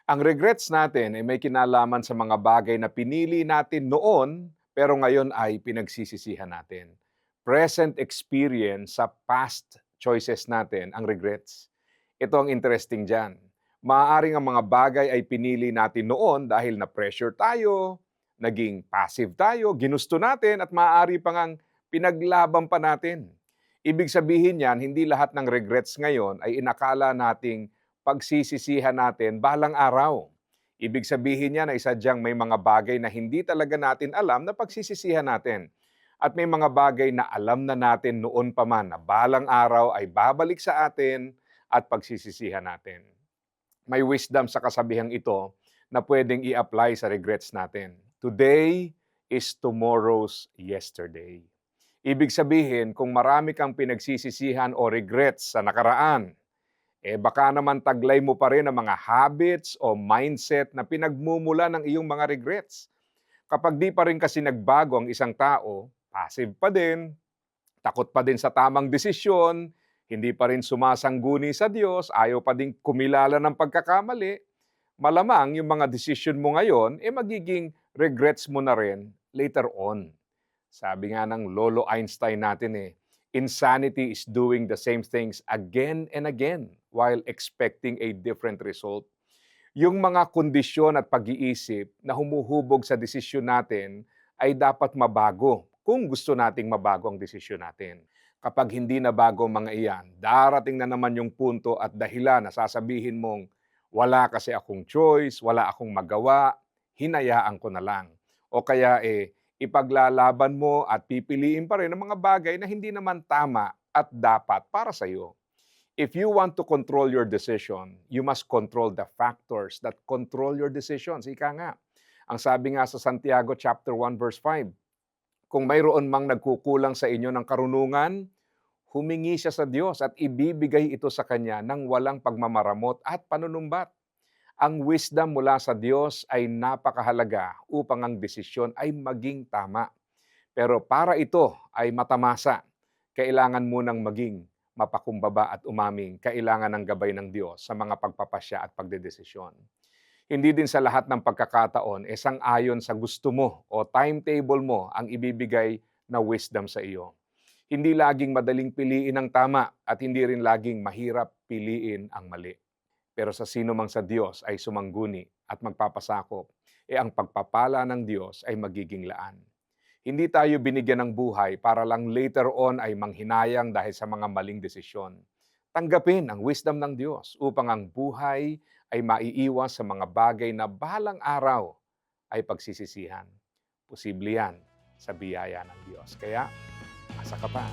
Ang regrets natin ay may kinalaman sa mga bagay na pinili natin noon pero ngayon ay pinagsisisihan natin. Present experience sa past choices natin ang regrets. Ito ang interesting dyan. Maaaring ang mga bagay ay pinili natin noon dahil na-pressure tayo, naging passive tayo, ginusto natin at maaari pang ang pinaglaban pa natin. Ibig sabihin yan, hindi lahat ng regrets ngayon ay inakala nating pagsisisihan natin balang araw. Ibig sabihin niya na sadyang may mga bagay na hindi talaga natin alam na pagsisisihan natin. At may mga bagay na alam na natin noon pa man na balang araw ay babalik sa atin at pagsisisihan natin. May wisdom sa kasabihang ito na pwedeng i-apply sa regrets natin. Today is tomorrow's yesterday. Ibig sabihin, kung marami kang pinagsisisihan o regrets sa nakaraan, baka naman taglay mo pa rin ang mga habits o mindset na pinagmumula ng iyong mga regrets. Kapag di pa rin kasi nagbago ang isang tao, passive pa din, takot pa din sa tamang desisyon, hindi pa rin sumasangguni sa Diyos, ayaw pa din kumilala ng pagkakamali, malamang yung mga desisyon mo ngayon, magiging regrets mo na rin later on. Sabi nga ng Lolo Einstein natin insanity is doing the same things again and again while expecting a different result. Yung mga kondisyon at pag-iisip na humuhubog sa desisyon natin ay dapat mabago kung gusto nating mabago ang desisyon natin. Kapag hindi na bago ang mga iyan, darating na naman yung punto at dahilan na sasabihin mong wala kasi akong choice, wala akong magawa, hinayaan ko na lang. O kaya ipaglalaban mo at pipiliin pa rin ang mga bagay na hindi naman tama at dapat para sa iyo. If you want to control your decision, you must control the factors that control your decisions. Ika nga. Ang sabi nga sa Santiago chapter 1 verse 5, kung mayroon mang nagkukulang sa inyo ng karunungan, humingi siya sa Diyos at ibibigay ito sa Kanya ng walang pagmamaramot at panunumbat. Ang wisdom mula sa Diyos ay napakahalaga upang ang desisyon ay maging tama. Pero para ito ay matamasa, kailangan munang maging mapakumbaba at umaming. Kailangan ng gabay ng Diyos sa mga pagpapasya at pagdedesisyon. Hindi din sa lahat ng pagkakataon, sang-ayon sa gusto mo o timetable mo ang ibibigay na wisdom sa iyo. Hindi laging madaling piliin ang tama at hindi rin laging mahirap piliin ang mali. Pero sa sino mang sa Diyos ay sumangguni at magpapasakop, ang pagpapala ng Diyos ay magiging laan. Hindi tayo binigyan ng buhay para lang later on ay manghinayang dahil sa mga maling desisyon. Tanggapin ang wisdom ng Diyos upang ang buhay ay maiiwas sa mga bagay na balang araw ay pagsisisihan. Posible yan sa biyaya ng Diyos. Kaya, asa ka pa.